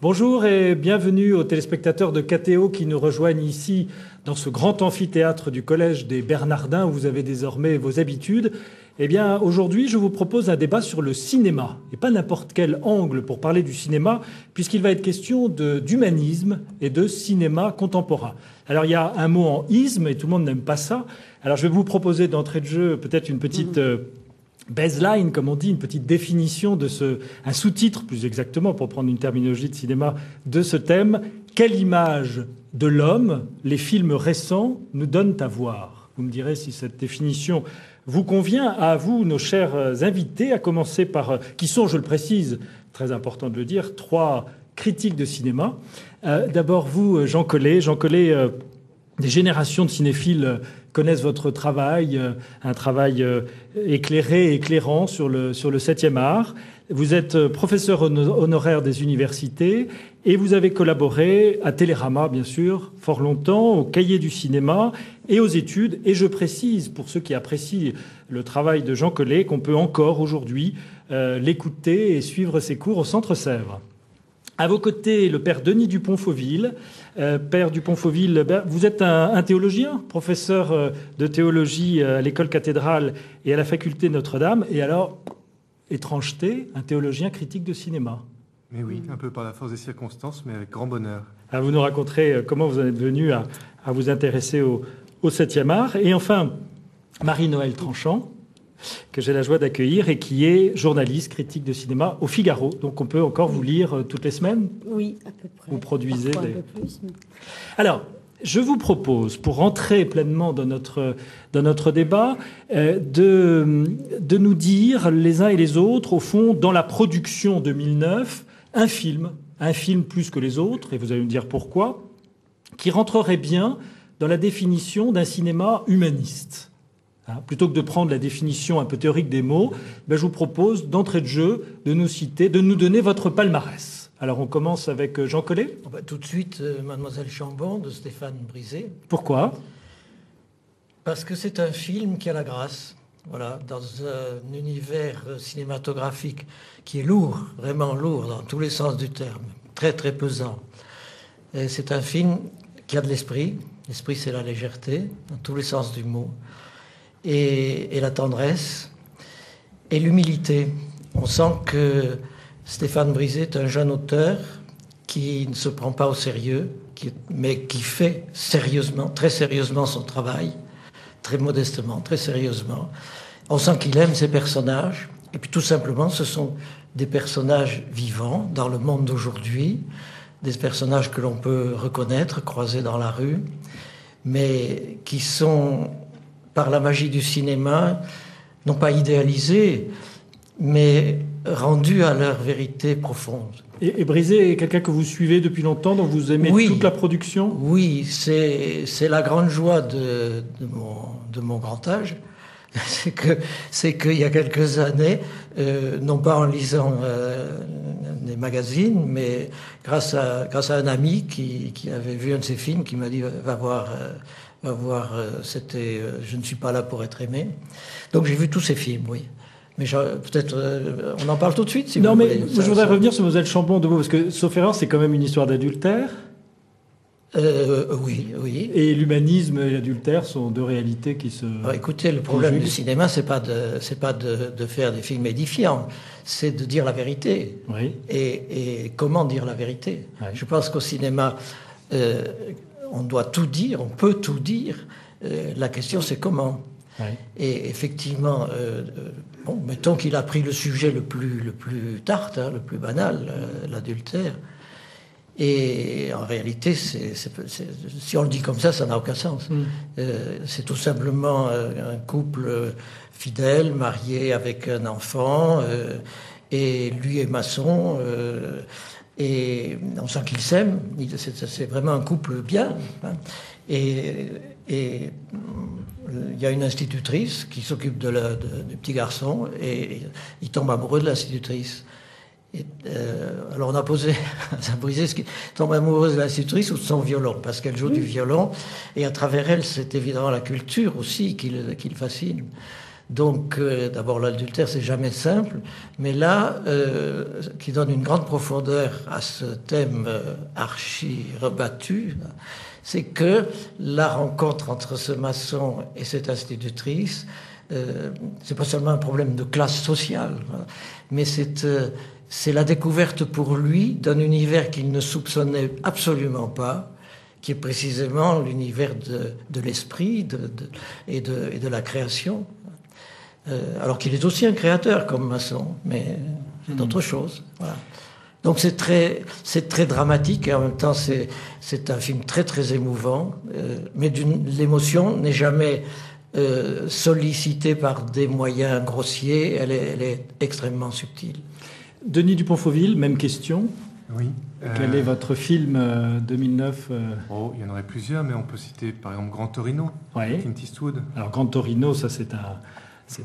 Bonjour et bienvenue aux téléspectateurs de KTO qui nous rejoignent ici dans ce grand amphithéâtre du Collège des Bernardins où vous avez désormais vos habitudes. Eh bien, aujourd'hui, je vous propose un débat sur le cinéma, et pas n'importe quel angle pour parler du cinéma, puisqu'il va être question d'humanisme et de cinéma contemporain. Alors, il y a un mot en isme, et tout le monde n'aime pas ça. Alors, je vais vous proposer d'entrée de jeu peut-être une petite baseline, comme on dit, une petite définition de un sous-titre, plus exactement, pour prendre une terminologie de cinéma, de ce thème. Quelle image de l'homme les films récents nous donnent à voir? Vous me direz si cette définition vous convient. À vous, nos chers invités, à commencer par, qui sont, je le précise, très important de le dire, 3 critiques de cinéma. D'abord, vous, Jean Collet. Jean Collet, des générations de cinéphiles connaissent votre travail, un travail éclairé et éclairant sur le 7e art. Vous êtes professeur honoraire des universités et vous avez collaboré à Télérama, bien sûr, fort longtemps, au Cahier du cinéma et aux études. Et je précise, pour ceux qui apprécient le travail de Jean Collet, qu'on peut encore aujourd'hui l'écouter et suivre ses cours au Centre Sèvres. À vos côtés, le père Denis Dupont-Fauville. Père Dupont-Fauville, vous êtes un théologien, professeur de théologie à l'école cathédrale et à la faculté Notre-Dame. Et alors, étrangeté, un théologien critique de cinéma. Mais oui, un peu par la force des circonstances, mais avec grand bonheur. Alors vous nous raconterez comment vous en êtes venu à vous intéresser au 7e art. Et enfin, Marie-Noëlle Tranchant, que j'ai la joie d'accueillir et qui est journaliste, critique de cinéma au Figaro. Donc on peut encore vous lire toutes les semaines? Oui, à peu près. Vous produisez un peu plus. Mais... Alors, je vous propose, pour rentrer pleinement dans notre débat, de nous dire les uns et les autres, au fond, dans la production 2009, un film plus que les autres, et vous allez me dire pourquoi, qui rentrerait bien dans la définition d'un cinéma humaniste. Plutôt que de prendre la définition un peu théorique des mots, je vous propose d'entrée de jeu de nous donner votre palmarès. Alors on commence avec Jean Collet. Tout de suite, Mademoiselle Chambon de Stéphane Brisé. Pourquoi? Parce que c'est un film qui a la grâce, voilà, dans un univers cinématographique qui est lourd, vraiment lourd dans tous les sens du terme, très très pesant. Et c'est un film qui a de l'esprit. L'esprit, c'est la légèreté, dans tous les sens du mot. Et la tendresse et l'humilité. On sent que Stéphane Brisé est un jeune auteur qui ne se prend pas au sérieux, mais qui fait sérieusement, très sérieusement son travail, très modestement, très sérieusement. On sent qu'il aime ses personnages. Et puis tout simplement, ce sont des personnages vivants dans le monde d'aujourd'hui, des personnages que l'on peut reconnaître, croiser dans la rue, mais qui sont... par la magie du cinéma, non pas idéalisés, mais rendus à leur vérité profonde. Et Brisé est quelqu'un que vous suivez depuis longtemps, dont vous aimez toute la production? Oui, c'est la grande joie de mon grand âge. C'est qu'il y a quelques années, non pas en lisant des magazines, mais grâce à un ami qui avait vu un de ses films, qui m'a dit « va voir, c'était Je ne suis pas là pour être aimé ». Donc j'ai vu tous ces films, oui. Mais peut-être, on en parle tout de suite, si vous voulez. Non, mais je voudrais revenir sur Mademoiselle Chambon de vous, parce que, sauf erreur, c'est quand même une histoire d'adultère. Oui. Et l'humanisme et l'adultère sont 2 réalités qui se... Alors, écoutez, le problème du cinéma, c'est pas de faire des films édifiants, c'est de dire la vérité. Oui. Et comment dire la vérité. Oui. Je pense qu'au cinéma, on doit tout dire, on peut tout dire. La question, c'est comment. Oui. Et effectivement, mettons qu'il a pris le sujet le plus tarte, le plus banal, l'adultère. Et en réalité, si on le dit comme ça n'a aucun sens. C'est tout simplement un couple fidèle, marié avec un enfant, et lui est maçon, et on sent qu'ils s'aiment. C'est vraiment un couple bien. Et il y a une institutrice qui s'occupe du petit garçon, et il tombe amoureux de l'institutrice. Alors on a posé à Brisé ce qui tombe amoureuse de l'institutrice ou de son violon, parce qu'elle joue du violon, et à travers elle, c'est évidemment la culture aussi qui le fascine. Donc, d'abord, l'adultère, c'est jamais simple, mais là, qui donne une grande profondeur à ce thème archi rebattu, c'est que la rencontre entre ce maçon et cette institutrice, c'est pas seulement un problème de classe sociale, mais c'est la découverte pour lui d'un univers qu'il ne soupçonnait absolument pas, qui est précisément l'univers de l'esprit et de la création. Alors qu'il est aussi un créateur comme maçon, mais c'est autre chose. Voilà. Donc c'est très dramatique et en même temps c'est un film très très émouvant, mais l'émotion n'est jamais sollicitée par des moyens grossiers, elle est extrêmement subtile. Denis Dupont-Fauville, même question. Oui. Quel est votre film 2009 Oh, il y en aurait plusieurs, mais on peut citer par exemple Grand Torino, Ouais. Clint Eastwood. Alors, Grand Torino, ça c'est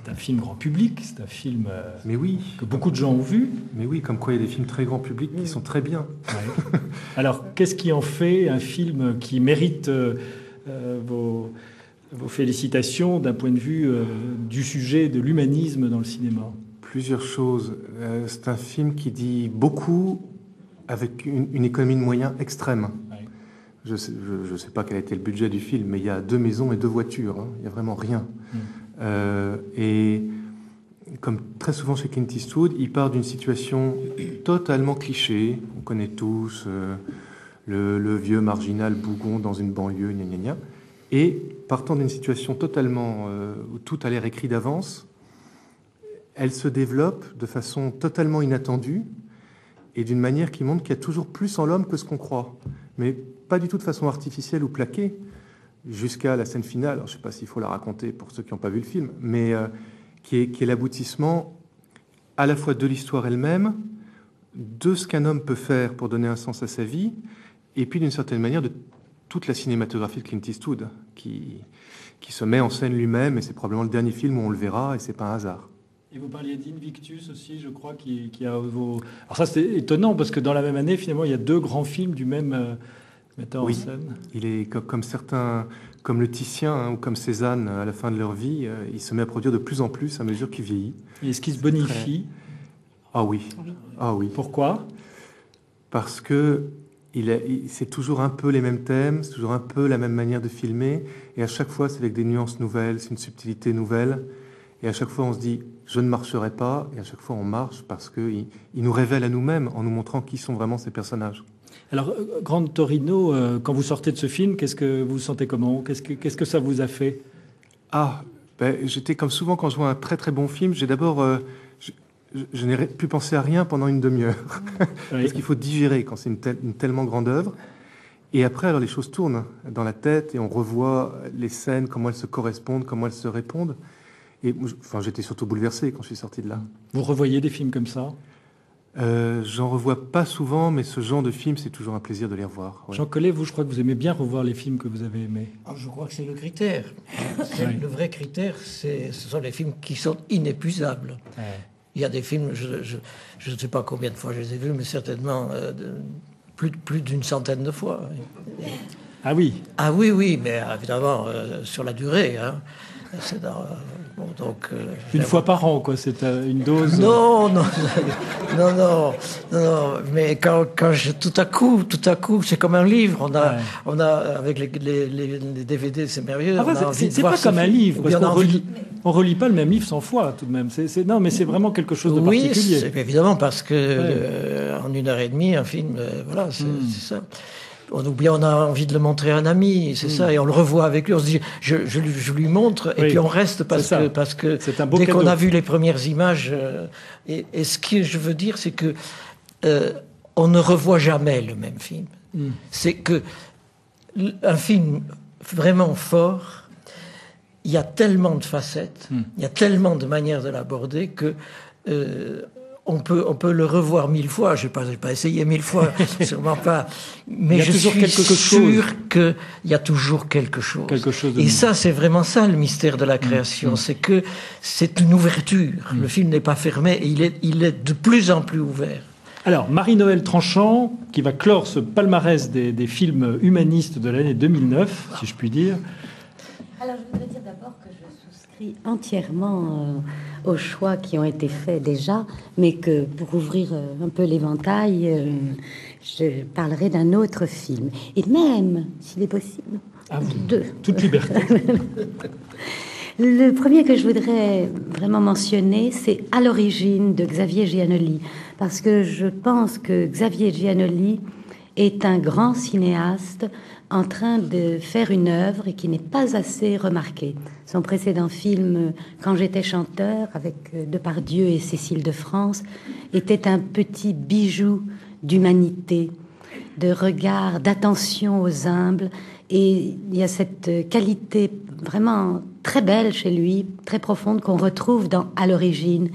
un film grand public, c'est un film Mais oui, que beaucoup de gens ont vu. mais oui, comme quoi il y a des films très grand public qui sont très bien. Ouais. Alors, qu'est-ce qui en fait un film qui mérite vos félicitations d'un point de vue du sujet, de l'humanisme dans le cinéma? Plusieurs choses. C'est un film qui dit beaucoup avec une économie de moyens extrême. Ouais. Je sais pas quel a été le budget du film, mais il y a 2 maisons et 2 voitures. Hein. Il y a vraiment rien. Et comme très souvent chez Clint Eastwood, il part d'une situation totalement cliché. On connaît tous le vieux marginal bougon dans une banlieue, gna gna gna. Et partant d'une situation totalement où tout a l'air écrit d'avance, elle se développe de façon totalement inattendue et d'une manière qui montre qu'il y a toujours plus en l'homme que ce qu'on croit. Mais pas du tout de façon artificielle ou plaquée, jusqu'à la scène finale. Alors, je ne sais pas s'il faut la raconter pour ceux qui n'ont pas vu le film, mais qui est l'aboutissement à la fois de l'histoire elle-même, de ce qu'un homme peut faire pour donner un sens à sa vie, et puis d'une certaine manière de toute la cinématographie de Clint Eastwood, qui se met en scène lui-même, et c'est probablement le dernier film où on le verra, et c'est pas un hasard. Et vous parliez d'Invictus aussi, je crois, qui a vos... Alors ça, c'est étonnant, parce que dans la même année, finalement, il y a 2 grands films du même metteur en scène. Il est comme certains, comme le Titien hein, ou comme Cézanne, à la fin de leur vie, il se met à produire de plus en plus à mesure qu'il vieillit. Et est-ce qu'il se bonifie? Ah oui, ah oui. Pourquoi? Parce que c'est toujours un peu les mêmes thèmes, c'est toujours un peu la même manière de filmer, et à chaque fois, c'est avec des nuances nouvelles, c'est une subtilité nouvelle, et à chaque fois, on se dit, je ne marcherai pas, et à chaque fois, on marche parce qu'il nous révèle à nous-mêmes en nous montrant qui sont vraiment ces personnages. Alors, Grand Torino, quand vous sortez de ce film, qu'est-ce que vous sentez comment? Qu'est-ce que ça vous a fait? J'étais comme souvent quand je vois un très très bon film, j'ai d'abord... je n'ai pu penser à rien pendant une demi-heure. Oui. Parce qu'il faut digérer quand c'est une tellement grande œuvre. Et après, alors les choses tournent dans la tête et on revoit les scènes, comment elles se correspondent, comment elles se répondent. Et j'étais surtout bouleversé quand je suis sorti de là. Vous revoyez des films comme ça? J'en revois pas souvent, mais ce genre de film, c'est toujours un plaisir de les revoir. Ouais. Jean Collet, vous, je crois que vous aimez bien revoir les films que vous avez aimés. Je crois que c'est le critère. Oui. Le vrai critère, ce sont les films qui sont inépuisables. Ouais. Il y a des films, je ne sais pas combien de fois je les ai vus, mais certainement plus d'une centaine de fois. Ah oui. Ah oui, mais évidemment, sur la durée. Hein. C'est Une fois par an, quoi. C'est une dose. Non, mais quand tout à coup, c'est comme un livre. On a avec les DVD, c'est merveilleux. C'est pas comme un livre, parce qu'on relit pas le même livre 100 fois, tout de même. Non, mais c'est vraiment quelque chose de particulier. Oui, évidemment, parce que en 1h30, un film, voilà, c'est ça. On a envie de le montrer à un ami, c'est ça, et on le revoit avec lui, on se dit, je lui montre, et puis on reste parce que dès qu'on a vu les premières images, et ce que je veux dire, c'est que on ne revoit jamais le même film. C'est que un film vraiment fort, il y a tellement de facettes, il y a tellement de manières de l'aborder que on peut le revoir 1000 fois. Je n'ai pas essayé 1000 fois, sûrement pas. Mais je suis sûr qu'il y a toujours quelque chose. Et ça, c'est vraiment ça le mystère de la création. C'est que c'est une ouverture. Le film n'est pas fermé et il est de plus en plus ouvert. Alors, Marie-Noëlle Tranchant, qui va clore ce palmarès des films humanistes de l'année 2009, si je puis dire. Alors, je voudrais dire d'abord que je souscris souscris entièrement aux choix qui ont été faits déjà, mais que pour ouvrir un peu l'éventail, je parlerai d'un autre film. Et même, s'il est possible, deux. Toute liberté. Le premier que je voudrais vraiment mentionner, c'est À l'origine de Xavier Giannoli, parce que je pense que Xavier Giannoli est un grand cinéaste en train de faire une œuvre et qui n'est pas assez remarquée. Son précédent film, Quand j'étais chanteur, avec Depardieu et Cécile de France, était un petit bijou d'humanité, de regard, d'attention aux humbles. Et il y a cette qualité vraiment très belle chez lui, très profonde, qu'on retrouve dans À l'origine,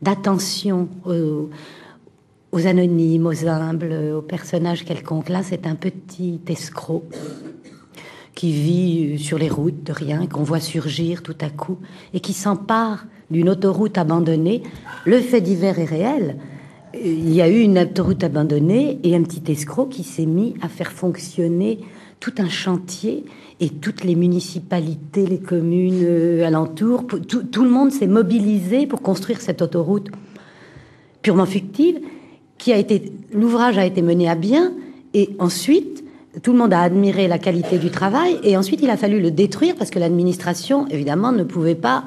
d'attention aux anonymes, aux humbles, aux personnages quelconques. Là, c'est un petit escroc qui vit sur les routes de rien, qu'on voit surgir tout à coup, et qui s'empare d'une autoroute abandonnée. Le fait divers est réel. Il y a eu une autoroute abandonnée et un petit escroc qui s'est mis à faire fonctionner tout un chantier, et toutes les municipalités, les communes alentours, tout le monde s'est mobilisé pour construire cette autoroute purement fictive. L'ouvrage a été mené à bien, et ensuite tout le monde a admiré la qualité du travail, et ensuite il a fallu le détruire parce que l'administration évidemment ne pouvait pas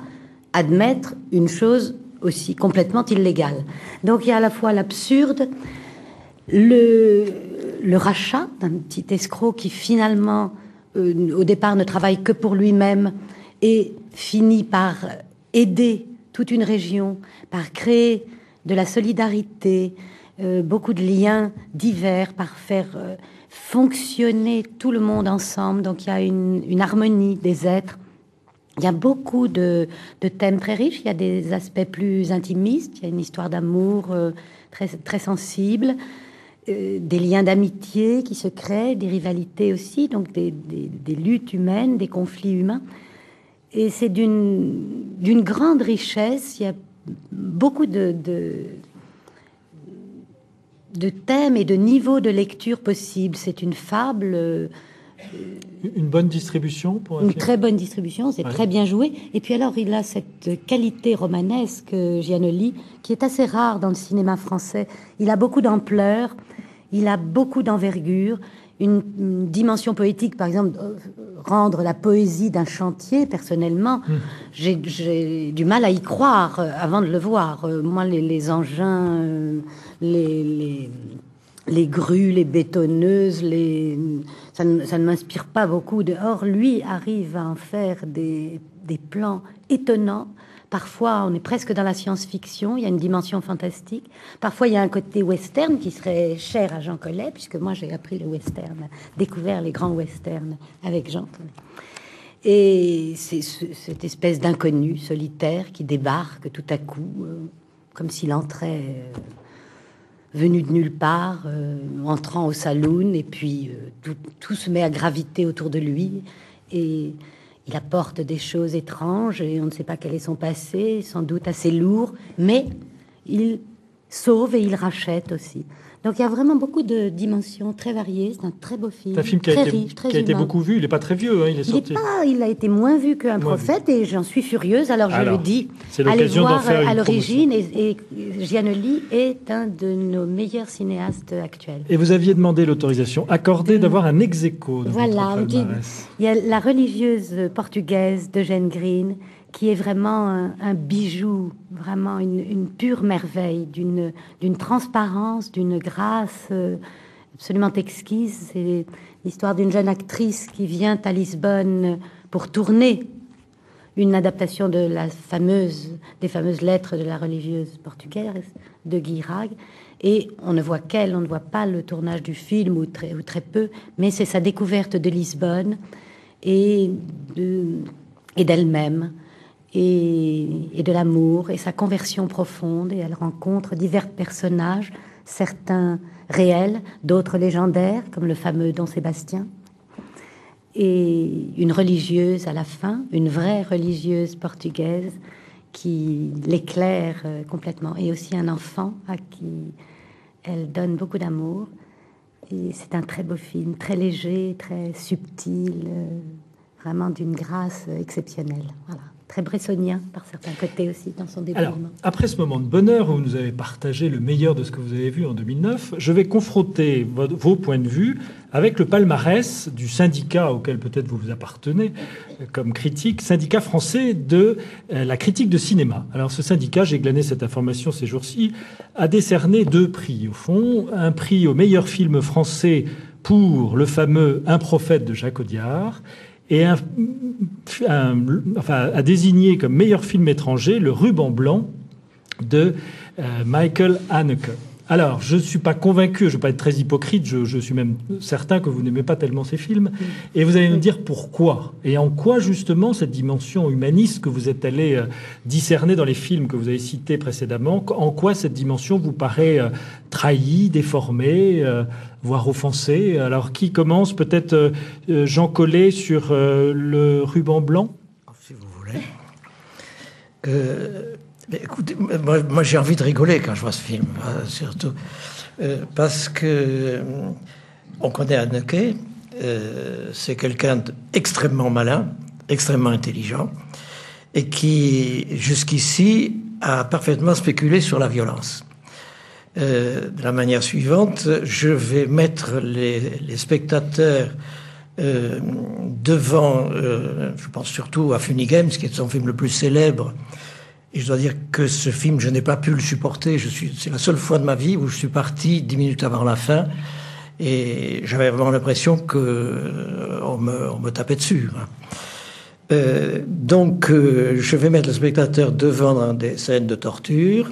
admettre une chose aussi complètement illégale. Donc il y a à la fois l'absurde, le rachat d'un petit escroc qui finalement au départ ne travaille que pour lui-même et finit par aider toute une région, par créer de la solidarité, beaucoup de liens divers, par faire fonctionner tout le monde ensemble. Donc il y a une harmonie des êtres. Il y a beaucoup de thèmes très riches. Il y a des aspects plus intimistes. Il y a une histoire d'amour très, très sensible, des liens d'amitié qui se créent, des rivalités aussi, donc des luttes humaines, des conflits humains. Et c'est d'une grande richesse. Il y a beaucoup de thèmes et de niveaux de lecture possibles. C'est une fable. Une bonne distribution pour une très bonne distribution, c'est très bien joué. Et puis alors, il a cette qualité romanesque, Giannoli, qui est assez rare dans le cinéma français. Il a beaucoup d'ampleur, il a beaucoup d'envergure, une dimension poétique, par exemple, rendre la poésie d'un chantier, personnellement, j'ai du mal à y croire avant de le voir. Moi, les engins, les grues, les bétonneuses, ça ne m'inspire pas beaucoup. Or, lui arrive à en faire des plans étonnants. Parfois, on est presque dans la science-fiction. Il y a une dimension fantastique. Parfois, il y a un côté western qui serait cher à Jean Collet, puisque moi, j'ai appris le western, découvert les grands westerns avec Jean Collet. Et c'est cette espèce d'inconnu solitaire qui débarque tout à coup, comme s'il entrait... venu de nulle part, entrant au saloon, et puis tout se met à graviter autour de lui, et il apporte des choses étranges, et on ne sait pas quel est son passé, sans doute assez lourd, mais il sauve et il rachète aussi. Donc il y a vraiment beaucoup de dimensions très variées. C'est un très beau film, c'est un film qui très a été, riche, très qui a été humain. beaucoup vu. Il n'est pas très vieux, hein, il est sorti. Il a été moins vu qu'un prophète, et j'en suis furieuse. Alors je le dis, c'est allez l'occasion d'en voir faire une À l'origine, promotion. et Giannoli est un de nos meilleurs cinéastes actuels. Et vous aviez demandé l'autorisation accordée d'avoir un ex-aequo dans Voilà, votre palmarès. il y a La religieuse portugaise d'Eugène Green, qui est vraiment un bijou, vraiment une pure merveille, d'une transparence, d'une grâce absolument exquise. C'est l'histoire d'une jeune actrice qui vient à Lisbonne pour tourner une adaptation de des fameuses lettres de la religieuse portugaise de Guirag. Et on ne voit on ne voit pas le tournage du film, ou très peu, mais c'est sa découverte de Lisbonne et d'elle-même, et de l'amour, et sa conversion profonde. Et elle rencontre divers personnages, certains réels, d'autres légendaires, comme le fameux Don Sébastien, et une religieuse à la fin, une vraie religieuse portugaise qui l'éclaire complètement, et aussi un enfant à qui elle donne beaucoup d'amour. Et c'est un très beau film, très léger, très subtil, vraiment d'une grâce exceptionnelle. Voilà. très bressonien par certains côtés aussi dans son Alors, développement. après ce moment de bonheur où vous nous avez partagé le meilleur de ce que vous avez vu en 2009, je vais confronter vos points de vue avec le palmarès du syndicat auquel peut-être vous appartenez comme critique, syndicat français de la critique de cinéma. Alors ce syndicat, j'ai glané cette information ces jours-ci, a décerné 2 prix au fond. Un prix au meilleur film français pour le fameux Un prophète de Jacques Audiard et a désigné comme meilleur film étranger le Ruban blanc de Michael Haneke. Alors, je ne suis pas convaincu, je ne veux pas être très hypocrite, je suis même certain que vous n'aimez pas tellement ces films, et vous allez nous dire pourquoi, et en quoi justement cette dimension humaniste que vous êtes allé discerner dans les films que vous avez cités précédemment, en quoi cette dimension vous paraît trahie, déformée, voire offensée. Alors, qui commence? Peut-être Jean Collet sur le Ruban blanc? Si vous voulez. Mais écoutez, moi j'ai envie de rigoler quand je vois ce film, surtout parce que on connaît Haneke, c'est quelqu'un d'extrêmement malin, extrêmement intelligent, et qui jusqu'ici a parfaitement spéculé sur la violence. De la manière suivante, je vais mettre les spectateurs devant, je pense surtout à Funny Games, qui est son film le plus célèbre. Et je dois dire que ce film, je n'ai pas pu le supporter. C'est la seule fois de ma vie où je suis parti 10 minutes avant la fin. Et j'avais vraiment l'impression qu'on me tapait dessus. Donc, je vais mettre le spectateur devant des scènes de torture,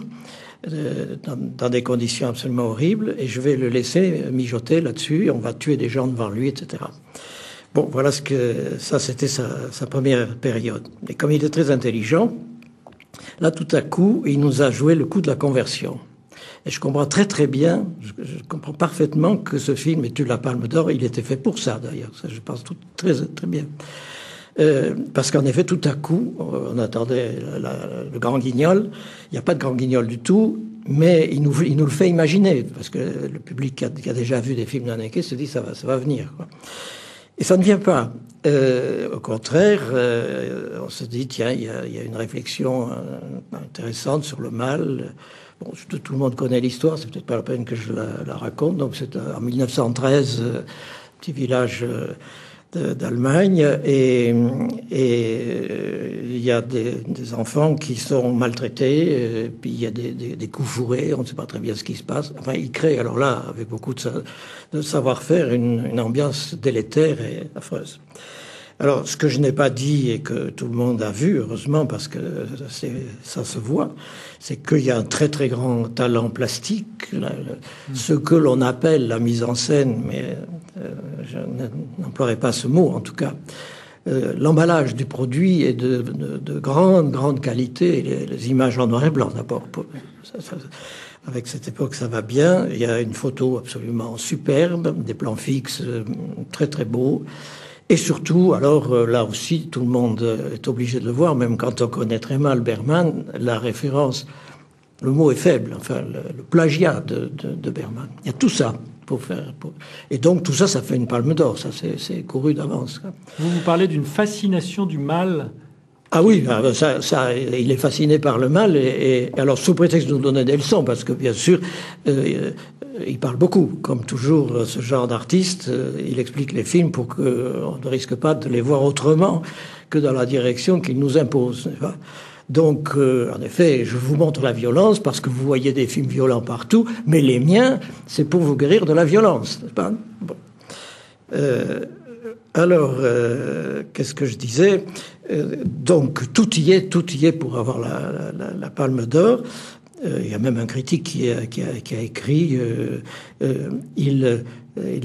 dans des conditions absolument horribles, et je vais le laisser mijoter là-dessus. On va tuer des gens devant lui, etc. Bon, voilà ça, c'était sa première période. Et comme il est très intelligent, là, tout à coup, il nous a joué le coup de la conversion. Et je comprends très très bien, je comprends parfaitement que ce film ait eu la Palme d'Or. Il était fait pour ça, d'ailleurs. Ça, je pense très très bien. Parce qu'en effet, tout à coup, on attendait le Grand Guignol. Il n'y a pas de Grand Guignol du tout, mais il nous le fait imaginer. Parce que le public qui a déjà vu des films d'Haneke se dit ça va venir, quoi. Et ça ne vient pas. Au contraire, on se dit, tiens, il y a une réflexion intéressante sur le mal. Bon, tout le monde connaît l'histoire, c'est peut-être pas la peine que je la raconte. Donc c'est en 1913, petit village d'Allemagne, et il y a des enfants qui sont maltraités, puis il y a des coups fourrés, on ne sait pas très bien ce qui se passe. Enfin, il crée, alors là, avec beaucoup de savoir-faire, une ambiance délétère et affreuse. Alors, ce que je n'ai pas dit et que tout le monde a vu, heureusement, parce que ça se voit, c'est qu'il y a un très très grand talent plastique, ce que l'on appelle la mise en scène, mais je n'emploierai pas ce mot en tout cas. L'emballage du produit est de grande qualité, les images en noir et blanc d'abord. Avec cette époque, ça va bien. Il y a une photo absolument superbe, des plans fixes très très beaux. Et surtout, alors là aussi, tout le monde est obligé de le voir, même quand on connaît très mal Bergman, la référence, le mot est faible, enfin le plagiat de Bergman. Il y a tout ça pour faire. Et donc tout ça, ça fait une Palme d'Or, ça c'est couru d'avance. Vous parlez d'une fascination du mal. Ah oui, ça, il est fasciné par le mal, et alors sous prétexte de nous donner des leçons, parce que bien sûr, il parle beaucoup, comme toujours ce genre d'artiste, il explique les films pour qu'on ne risque pas de les voir autrement que dans la direction qu'il nous impose. Donc, en effet, je vous montre la violence parce que vous voyez des films violents partout, mais les miens, c'est pour vous guérir de la violence, n'est-ce pas? Bon. Alors, qu'est-ce que je disais? Donc, tout y est pour avoir la Palme d'Or. Il y a même un critique qui a écrit il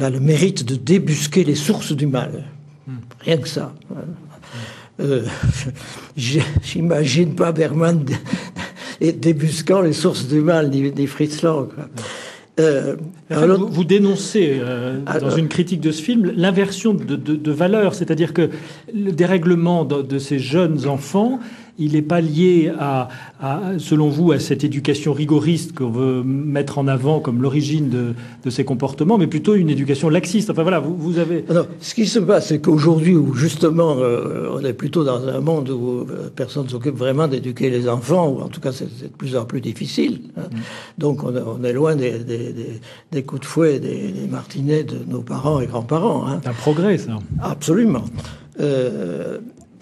a le mérite de débusquer les sources du mal. Rien que ça. J'imagine pas Bergman débusquant les sources du mal, ni Fritz Lang. Vous dénoncez dans une critique de ce film l'inversion de valeurs, c'est-à-dire que le dérèglement de ces jeunes enfants il n'est pas lié selon vous, à cette éducation rigoriste qu'on veut mettre en avant comme l'origine de ces comportements, mais plutôt une éducation laxiste. Enfin voilà, vous avez... Non, ce qui se passe, c'est qu'aujourd'hui, où justement, on est plutôt dans un monde où personne ne s'occupe vraiment d'éduquer les enfants, ou en tout cas c'est de plus en plus difficile. Hein. Donc on est loin des coups de fouet, des martinets de nos parents et grands-parents. Hein. C'est un progrès, ça. Absolument.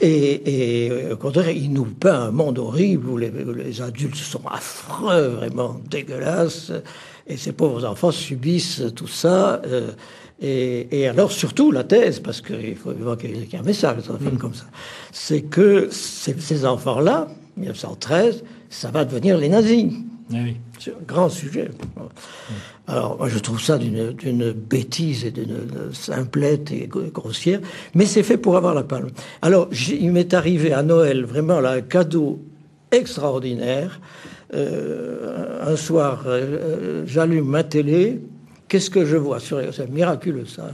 Et au contraire, il nous peint un monde horrible où les adultes sont affreux, vraiment dégueulasses, et ces pauvres enfants subissent tout ça. Et alors, surtout, la thèse, parce qu'il faut voir qu'il y a un message dans un film comme ça, c'est que ces enfants-là, 1913, ça va devenir les nazis. Ah oui. C'est un grand sujet. Alors, moi, je trouve ça d'une bêtise et d'une simplette et grossière, mais c'est fait pour avoir la palme. Alors, il m'est arrivé à Noël, vraiment, là, un cadeau extraordinaire. Un soir, j'allume ma télé. Qu'est-ce que je vois? C'est miraculeux, ça.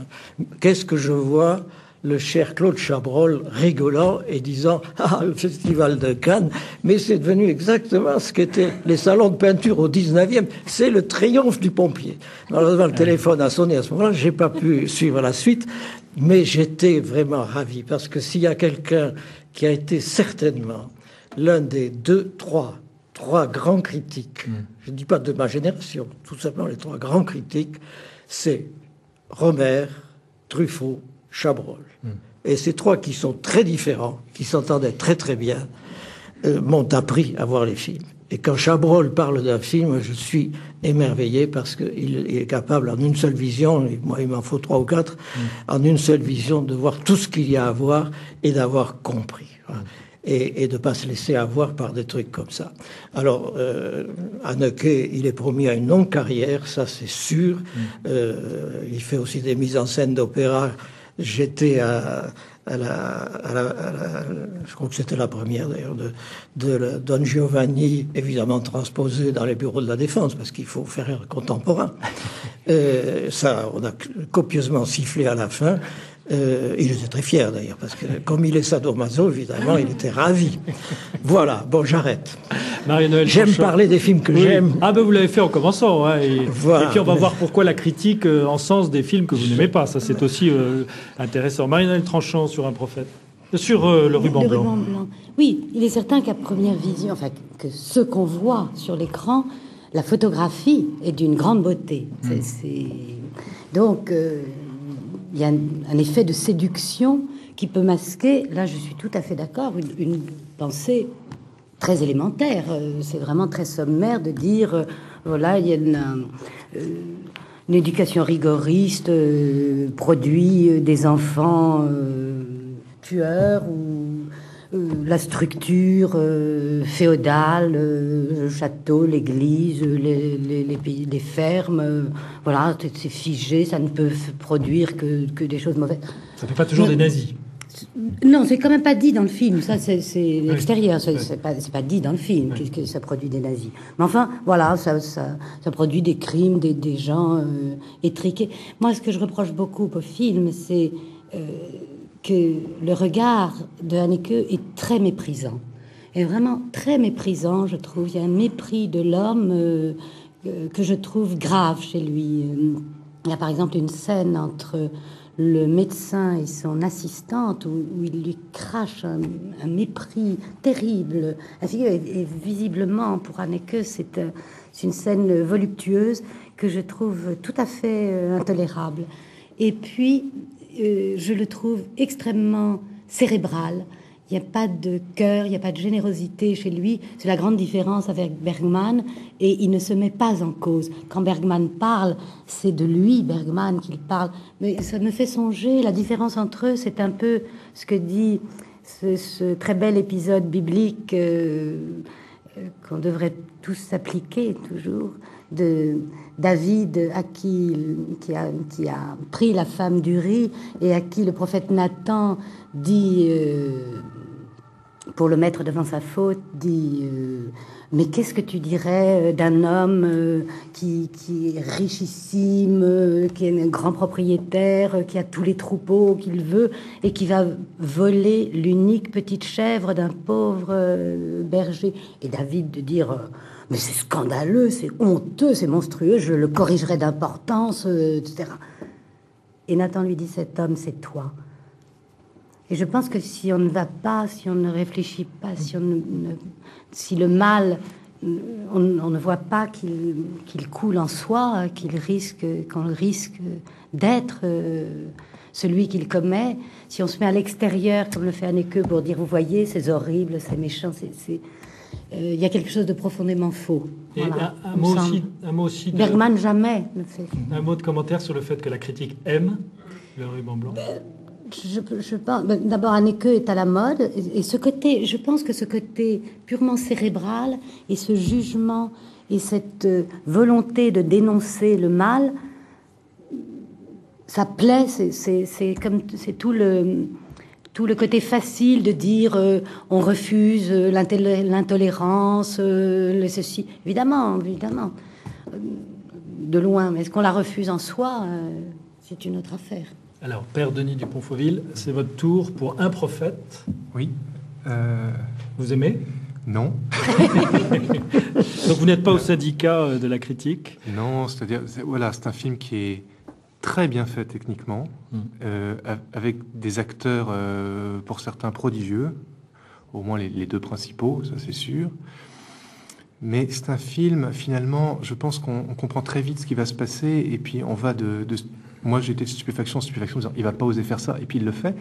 Qu'est-ce que je vois? Le cher Claude Chabrol rigolant et disant « Ah, le festival de Cannes !» Mais c'est devenu exactement ce qu'étaient les salons de peinture au 19e. C'est le triomphe du pompier. Malheureusement, le téléphone a sonné à ce moment-là. J'ai pas pu suivre la suite. Mais j'étais vraiment ravi. Parce que s'il y a quelqu'un qui a été certainement l'un des trois grands critiques, je ne dis pas de ma génération, tout simplement les trois grands critiques, c'est Rohmer, Truffaut, Chabrol. Et ces trois qui sont très différents, qui s'entendaient très très bien, m'ont appris à voir les films. Et quand Chabrol parle d'un film, je suis émerveillé parce qu'il est capable en une seule vision, et moi il m'en faut 3 ou 4, en une seule vision de voir tout ce qu'il y a à voir et d'avoir compris. Et de ne pas se laisser avoir par des trucs comme ça. Alors, Haneke, il est promis à une longue carrière, ça c'est sûr. Il fait aussi des mises en scène d'opéra. J'étais à je crois que c'était la première d'ailleurs de Don Giovanni, évidemment transposé dans les bureaux de la Défense, parce qu'il faut faire contemporain. Ça, on a copieusement sifflé à la fin. Il était très fier d'ailleurs, parce que comme il est sadomaso, évidemment, il était ravi. Voilà, bon, j'arrête. Marie-Noël J'aime Tranchant. parler des films que j'aime. Ah ben vous l'avez fait en commençant. Hein, Voilà. Et puis on va voir pourquoi la critique en sens des films que vous n'aimez pas. Ça c'est aussi intéressant. Marie-Noël Tranchant sur Un prophète. Sur le ruban blanc. Oui, il est certain qu'à première vision, enfin que ce qu'on voit sur l'écran, la photographie est d'une grande beauté. Donc il y a un effet de séduction qui peut masquer, là je suis tout à fait d'accord, une pensée très élémentaire. C'est vraiment très sommaire de dire, voilà, il y a une éducation rigoriste produit des enfants tueurs, ou la structure féodale, le château, l'église, les fermes, voilà, c'est figé, ça ne peut produire que des choses mauvaises. Ça fait pas toujours des nazis. Non, c'est quand même pas dit dans le film. Ça, c'est l'extérieur. C'est pas dit dans le film que ça produit des nazis. Mais enfin, voilà, ça produit des crimes, des gens étriqués. Moi, ce que je reproche beaucoup au film, c'est que le regard de Haneke est très méprisant. Et vraiment très méprisant, je trouve. Il y a un mépris de l'homme que je trouve grave chez lui. Il y a par exemple une scène entre le médecin et son assistante où il lui crache un mépris terrible. Et visiblement, pour Haneke, c'est une scène voluptueuse que je trouve tout à fait intolérable. Et puis, je le trouve extrêmement cérébral. Il n'y a pas de cœur, il n'y a pas de générosité chez lui. C'est la grande différence avec Bergman, et il ne se met pas en cause. Quand Bergman parle, c'est de lui, Bergman, qu'il parle. Mais ça me fait songer, la différence entre eux, c'est un peu ce que dit ce très bel épisode biblique qu'on devrait tous s'appliquer toujours, de David qui a pris la femme d'Uri et à qui le prophète Nathan dit pour le mettre devant sa faute, dit mais qu'est-ce que tu dirais d'un homme qui est richissime, qui est un grand propriétaire, qui a tous les troupeaux qu'il veut et qui va voler l'unique petite chèvre d'un pauvre berger. Et David de dire mais c'est scandaleux, c'est honteux, c'est monstrueux, je le corrigerai d'importance, etc. Et Nathan lui dit cet homme, c'est toi. Et je pense que si on ne va pas, si on ne réfléchit pas, si le mal, on ne voit pas qu'il coule en soi, qu'on risque d'être celui qu'il commet, si on se met à l'extérieur, comme le fait Haneke, pour dire, vous voyez, c'est horrible, c'est méchant, il y a quelque chose de profondément faux. Et voilà, un mot aussi Bergman jamais ne fait. Un mot de commentaire sur le fait que la critique aime le ruban blanc. Je pense, d'abord, Haneke est à la mode, et ce côté, je pense que ce côté purement cérébral et ce jugement et cette volonté de dénoncer le mal, ça plaît. C'est tout le côté facile de dire on refuse l'intolérance, le ceci. Évidemment, de loin, mais est-ce qu'on la refuse en soi, c'est une autre affaire. Alors, Père Denis Dupont-Fauville, c'est votre tour pour Un prophète. Oui. Vous aimez? Non. Donc vous n'êtes pas au syndicat de la critique? Non, c'est-à-dire, c'est un film qui est très bien fait techniquement, avec des acteurs, pour certains, prodigieux, au moins les deux principaux, ça c'est sûr. Mais c'est un film, finalement, je pense qu'on comprend très vite ce qui va se passer, et puis on va moi, j'étais de stupéfaction, disant, il va pas oser faire ça, et puis il le fait.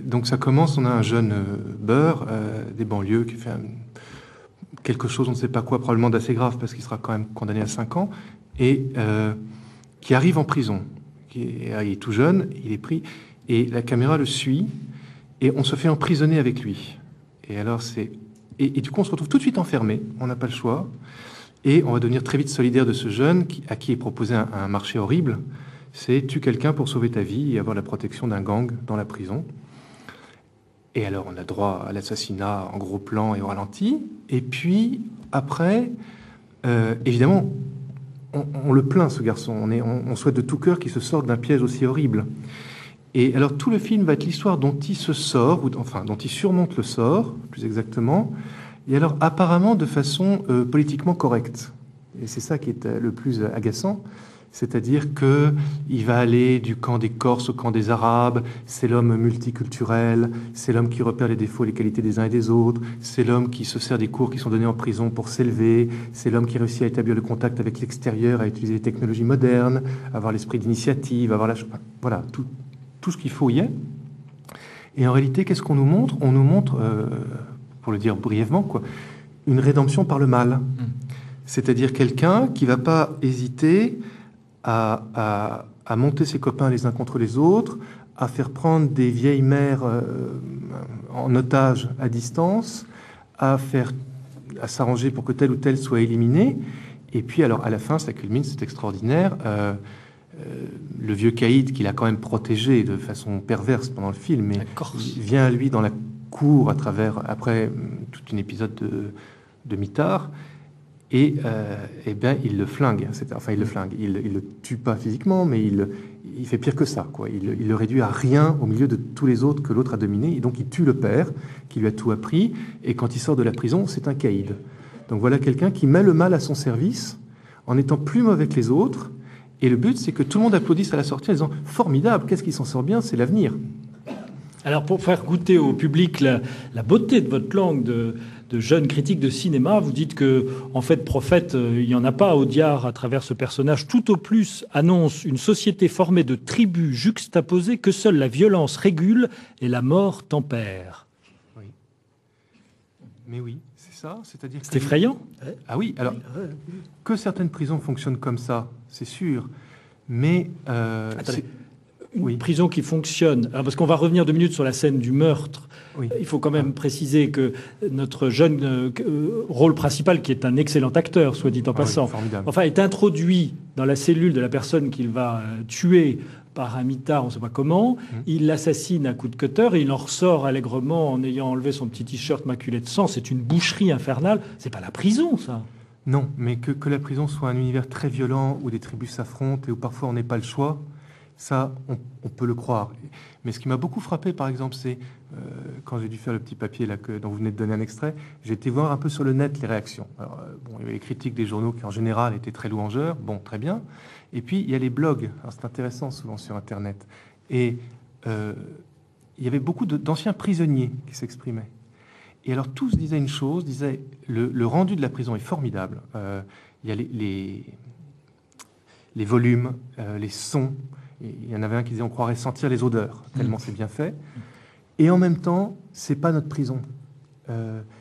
Donc ça commence, on a un jeune beurre des banlieues qui fait quelque chose, on ne sait pas quoi, probablement d'assez grave, parce qu'il sera quand même condamné à 5 ans, et qui arrive en prison. Il est tout jeune, il est pris, et la caméra le suit, et on se fait emprisonner avec lui. Et alors et du coup, on se retrouve tout de suite enfermé, on n'a pas le choix. Et on va devenir très vite solidaire de ce jeune à qui est proposé un marché horrible. C'est tuer quelqu'un pour sauver ta vie et avoir la protection d'un gang dans la prison. Et alors on a droit à l'assassinat en gros plan et au ralenti. Et puis après, évidemment, on le plaint, ce garçon. On souhaite de tout cœur qu'il se sorte d'un piège aussi horrible. Et alors tout le film va être l'histoire dont il se sort, dont il surmonte le sort, plus exactement. Et alors, apparemment, de façon politiquement correcte. Et c'est ça qui est le plus agaçant. C'est-à-dire qu'il va aller du camp des Corses au camp des Arabes. C'est l'homme multiculturel. C'est l'homme qui repère les défauts et les qualités des uns et des autres. C'est l'homme qui se sert des cours qui sont donnés en prison pour s'élever. C'est l'homme qui réussit à établir le contact avec l'extérieur, à utiliser les technologies modernes, à avoir l'esprit d'initiative, voilà, tout ce qu'il faut y est. Et en réalité, qu'est-ce qu'on nous montre? On nous montre... pour le dire brièvement, une rédemption par le mal. C'est-à-dire quelqu'un qui ne va pas hésiter à monter ses copains les uns contre les autres, à faire prendre des vieilles mères en otage à distance, à s'arranger pour que tel ou tel soit éliminé. Et puis, alors, à la fin, ça culmine, c'est extraordinaire. Le vieux caïd qu'il a quand même protégé de façon perverse pendant le film, mais il vient à lui dans la court après tout un épisode de mitard, et bien il le flingue. Il le tue pas physiquement, mais il fait pire que ça, il le réduit à rien au milieu de tous les autres que l'autre a dominé, et donc il tue le père qui lui a tout appris, et quand il sort de la prison, c'est un caïd. Donc voilà quelqu'un qui met le mal à son service en étant plus mauvais que les autres, et le but c'est que tout le monde applaudisse à la sortie en disant formidable, qu'est-ce qui s'en sort bien, c'est l'avenir. Alors, pour faire goûter au public la beauté de votre langue de jeune critique de cinéma, vous dites que, en fait, prophète, il n'y en a pas. Audiard, à travers ce personnage, tout au plus annonce une société formée de tribus juxtaposées que seule la violence régule et la mort tempère. Oui. Mais oui, c'est ça. C'est-à-dire c'est effrayant. Ah oui, alors, que certaines prisons fonctionnent comme ça, c'est sûr. Mais... Attendez. une prison qui fonctionne. Alors, parce qu'on va revenir 2 minutes sur la scène du meurtre. Oui. Il faut quand même préciser que notre jeune rôle principal, qui est un excellent acteur, soit dit en passant, formidable. enfin, est introduit dans la cellule de la personne qu'il va tuer par un mitard, on ne sait pas comment. Il l'assassine à coups de cutter et il en ressort allègrement en ayant enlevé son petit t-shirt maculé de sang. C'est une boucherie infernale. C'est pas la prison, ça. Non, mais que la prison soit un univers très violent où des tribus s'affrontent et où parfois on n'ait pas le choix, ça, on peut le croire. Mais ce qui m'a beaucoup frappé, par exemple, c'est quand j'ai dû faire le petit papier là, dont vous venez de donner un extrait, j'ai été voir un peu sur le net les réactions. Alors, il y avait les critiques des journaux qui, en général, étaient très louangeurs. Bon, très bien. Et puis, il y a les blogs. Alors, c'est intéressant, souvent, sur Internet. Et il y avait beaucoup d'anciens prisonniers qui s'exprimaient. Et alors, tous disaient une chose, disaient le rendu de la prison est formidable. Il y a les volumes, les sons. Et il y en avait un qui disait on croirait sentir les odeurs, tellement c'est bien fait. Et en même temps, c'est pas notre prison.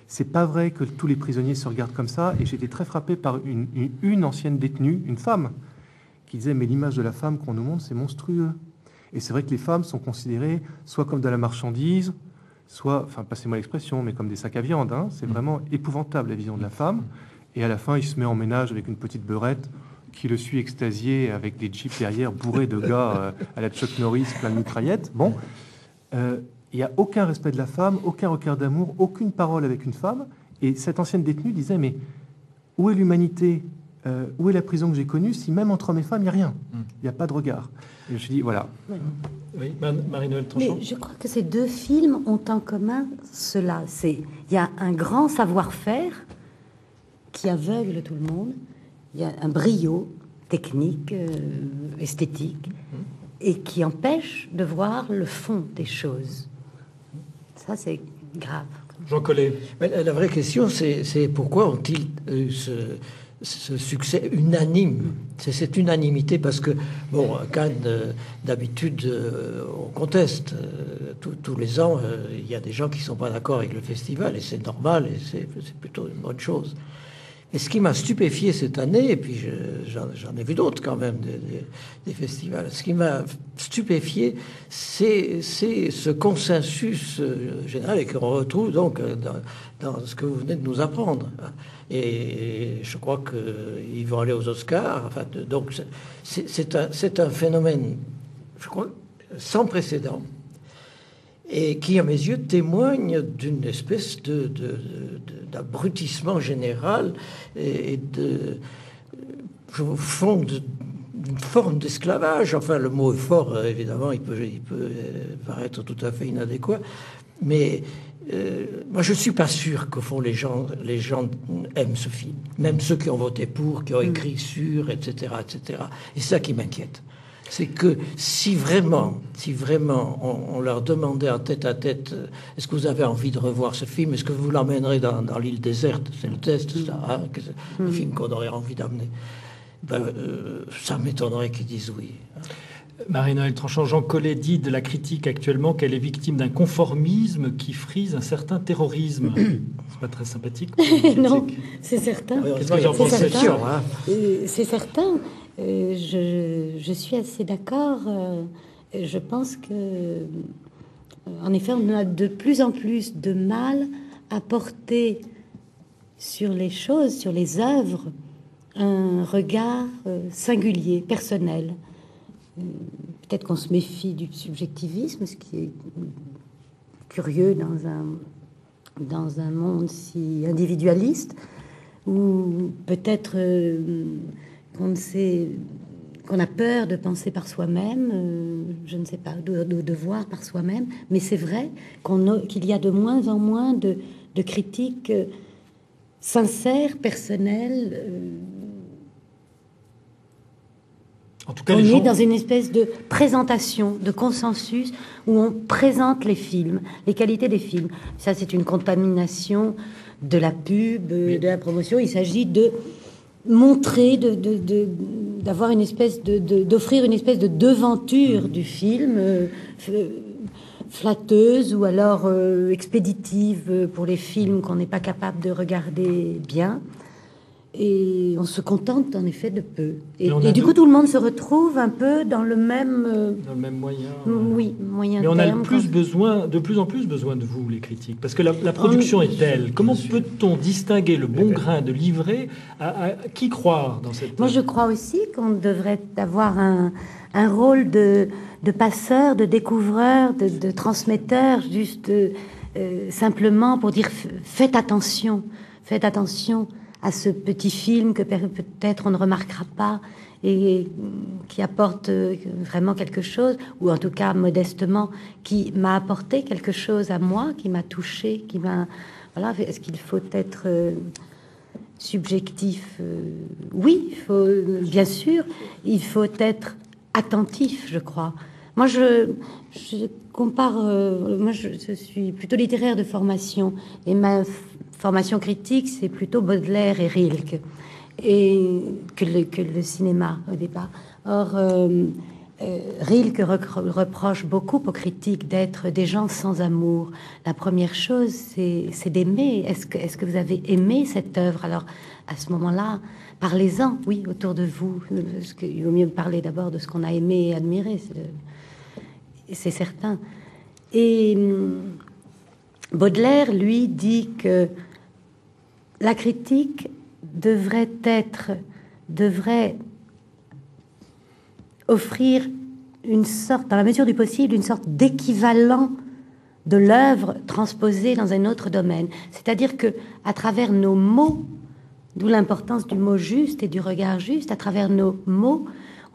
C'est pas vrai que tous les prisonniers se regardent comme ça. Et j'étais très frappé par une ancienne détenue, une femme, qui disait mais l'image de la femme qu'on nous montre, c'est monstrueux. Et c'est vrai que les femmes sont considérées soit comme de la marchandise, soit, enfin passez-moi l'expression, mais comme des sacs à viande. Hein. C'est vraiment épouvantable la vision de la femme. Et à la fin, il se met en ménage avec une petite beurette qui le suit extasié avec des jeeps derrière bourrés de gars à la Chuck Norris, plein de mitraillettes. Bon, il n'y a aucun respect de la femme, aucun regard d'amour, aucune parole avec une femme. Et cette ancienne détenue disait, mais où est l'humanité, où est la prison que j'ai connue si même entre hommes et femmes, il n'y a rien, il n'y a pas de regard. Et je me suis dit, voilà. Oui, Marie-Noëlle Tranchant. Mais je crois que ces deux films ont en commun cela. Il y a un grand savoir-faire qui aveugle tout le monde. Il y a un brio technique, esthétique, et qui empêche de voir le fond des choses. Ça, c'est grave. Jean Collet. Mais la vraie question, c'est pourquoi ont-ils eu ce succès unanime? C'est cette unanimité parce que, bon, à Cannes, d'habitude, on conteste. Tous les ans, il y a des gens qui ne sont pas d'accord avec le festival, et c'est normal, et c'est plutôt une bonne chose. Et ce qui m'a stupéfié cette année, et puis j'en ai vu d'autres quand même, des festivals, ce qui m'a stupéfié, c'est ce consensus général et qu'on retrouve donc dans ce que vous venez de nous apprendre. Et je crois qu'ils vont aller aux Oscars. Enfin, donc c'est un phénomène, je crois, sans précédent. Et qui, à mes yeux, témoigne d'une espèce d'abrutissement général et d'une forme d'esclavage. Enfin, le mot est fort, évidemment, il peut paraître tout à fait inadéquat, mais moi, je ne suis pas sûr qu'au fond, les gens aiment ce film, même ceux qui ont voté pour, qui ont écrit sur, etc., etc. Et c'est ça qui m'inquiète. C'est que si vraiment on leur demandait en tête à tête, est-ce que vous avez envie de revoir ce film? Est-ce que vous l'emmènerez dans l'île déserte? C'est le test, ça, hein, le film qu'on aurait envie d'amener. Ça m'étonnerait qu'ils disent oui. Marie-Noëlle Tranchant, Jean Collet dit de la critique actuellement qu'elle est victime d'un conformisme qui frise un certain terrorisme. C'est pas très sympathique. Non, c'est certain. Qu'est-ce que j'en pense? C'est certain. Je suis assez d'accord. Je pense que, en effet, on a de plus en plus de mal à porter sur les choses, sur les œuvres, un regard singulier, personnel. Peut-être qu'on se méfie du subjectivisme, ce qui est curieux dans un monde si individualiste, ou peut-être qu'on a peur de penser par soi-même, je ne sais pas, de voir par soi-même, mais c'est vrai qu'il y a de moins en moins de critiques sincères, personnelles. En tout cas, on est dans une espèce de présentation, de consensus, où on présente les films, les qualités des films. Ça, c'est une contamination de la pub, de la promotion. Il s'agit de montrer, d'avoir une espèce d'offrir une espèce de devanture du film, flatteuse ou alors expéditive pour les films qu'on n'est pas capable de regarder bien. Et on se contente en effet de peu. Mais on Et a du deux- coup, tout le monde se retrouve un peu dans le même, Dans le même moyen. oui, moyen Mais on a terme. de plus en plus besoin de vous, les critiques, parce que la production est telle. Comment peut-on distinguer le bon grain de l'ivraie? À qui croire dans cette... Moi, je crois aussi qu'on devrait avoir un rôle de passeur, de découvreur, de transmetteur, juste simplement pour dire faites attention à ce petit film que peut-être on ne remarquera pas et qui apporte vraiment quelque chose, ou en tout cas modestement, qui m'a apporté quelque chose à moi, qui m'a touché, qui m'a... Voilà, est-ce qu'il faut être subjectif? Oui, il faut, bien sûr, il faut être attentif, je crois. Moi, je compare... moi, je suis plutôt littéraire de formation, et ma formation critique, c'est plutôt Baudelaire et Rilke, et que le cinéma au départ. Or, Rilke reproche beaucoup aux critiques d'être des gens sans amour. La première chose, c'est d'aimer. Est-ce que vous avez aimé cette œuvre? Alors, à ce moment-là, parlez-en, oui, autour de vous. Parce qu'il vaut mieux parler d'abord de ce qu'on a aimé et admiré, c'est certain. Et Baudelaire, lui, dit que la critique devrait offrir une sorte, dans la mesure du possible, une sorte d'équivalent de l'œuvre transposée dans un autre domaine. C'est-à-dire que, à travers nos mots, d'où l'importance du mot juste et du regard juste, à travers nos mots,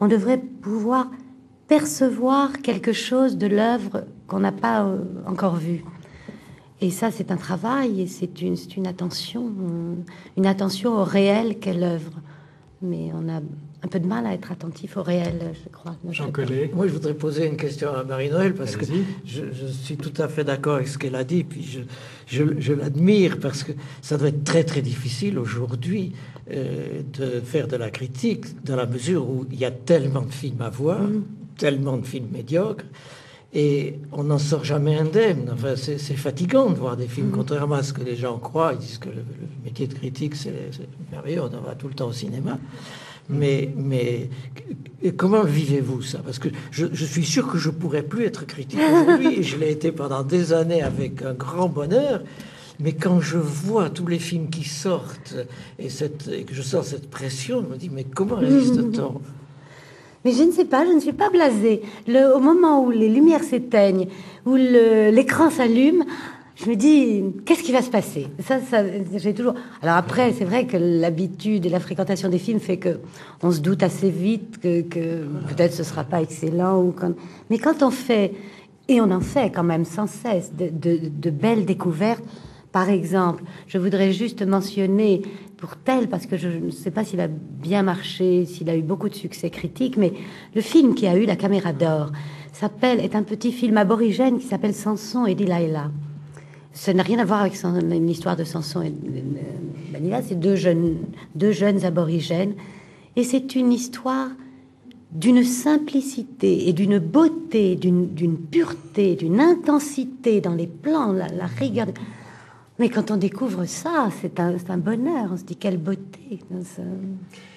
on devrait pouvoir percevoir quelque chose de l'œuvre qu'on n'a pas encore vue. Et ça, c'est un travail et c'est une attention au réel qu'est l'œuvre. Mais on a un peu de mal à être attentif au réel, je crois. Jean Collet. Moi, je voudrais poser une question à Marie-Noël, parce que Allez-y. je suis tout à fait d'accord avec ce qu'elle a dit, puis je l'admire, parce que ça doit être très, très difficile aujourd'hui de faire de la critique, dans la mesure où il y a tellement de films à voir, tellement de films médiocres, et on n'en sort jamais indemne. Enfin, c'est fatigant de voir des films, contrairement à ce que les gens croient. Ils disent que le métier de critique, c'est merveilleux, on en va tout le temps au cinéma. Mais comment le vivez-vous, ça? Parce que je suis sûr que je pourrais plus être critique aujourd'hui, et je l'ai été pendant des années avec un grand bonheur. Mais quand je vois tous les films qui sortent et que je sens cette pression, je me dis, mais comment résiste-t-on? Mais je ne sais pas, je ne suis pas blasée. Au moment où les lumières s'éteignent, où l'écran s'allume, je me dis, qu'est-ce qui va se passer? Ça, j'ai toujours... Alors après, c'est vrai que l'habitude et la fréquentation des films fait que on se doute assez vite que peut-être ce sera pas excellent. Mais quand on fait, et on en fait quand même sans cesse, de belles découvertes. Par exemple, je voudrais juste mentionner pour tel, parce que je ne sais pas s'il a bien marché, s'il a eu beaucoup de succès critique, mais le film qui a eu la Caméra d'Or est un petit film aborigène qui s'appelle Samson et Delilah. Ça n'a rien à voir avec une histoire de Samson et Delilah, c'est deux jeunes aborigènes, et c'est une histoire d'une simplicité et d'une beauté, d'une pureté, d'une intensité dans les plans, la rigueur. Mais quand on découvre ça, c'est un bonheur. On se dit quelle beauté.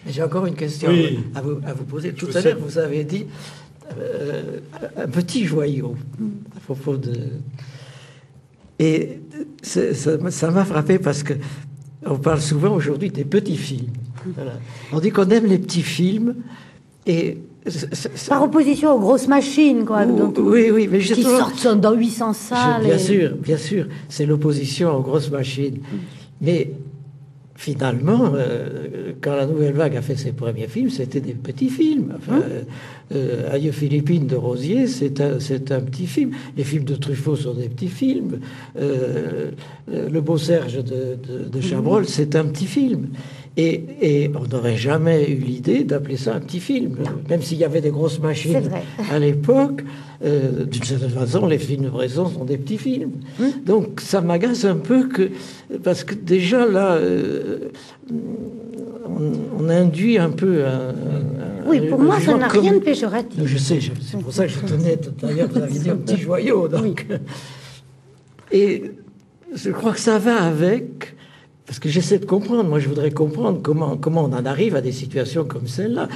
J'ai encore une question à vous poser. Tout à l'heure, vous avez dit un petit joyau à propos de... Et ça m'a frappé parce que on parle souvent aujourd'hui des petits films. Voilà. On dit qu'on aime les petits films et... Par opposition aux grosses machines, quoi. Oui, mais qui sortent dans 800 salles. Bien sûr, c'est l'opposition aux grosses machines. Mais finalement, quand la Nouvelle Vague a fait ses premiers films, c'était des petits films. Enfin, Aïe Philippines de Rosier, c'est un petit film. Les films de Truffaut sont des petits films. Le Beau Serge de Chabrol, c'est un petit film. Et on n'aurait jamais eu l'idée d'appeler ça un petit film, même s'il y avait des grosses machines à l'époque. D'une certaine façon, les films de Bresson sont des petits films. Donc ça m'agace un peu parce que déjà là, on induit un peu oui, pour moi, ça n'a rien de péjoratif. Je sais, c'est pour ça que je tenais tout à l'heure, vous avez dit un petit joyau. Donc. Et je crois que ça va avec Parce que j'essaie de comprendre. Moi, je voudrais comprendre comment on en arrive à des situations comme celle-là.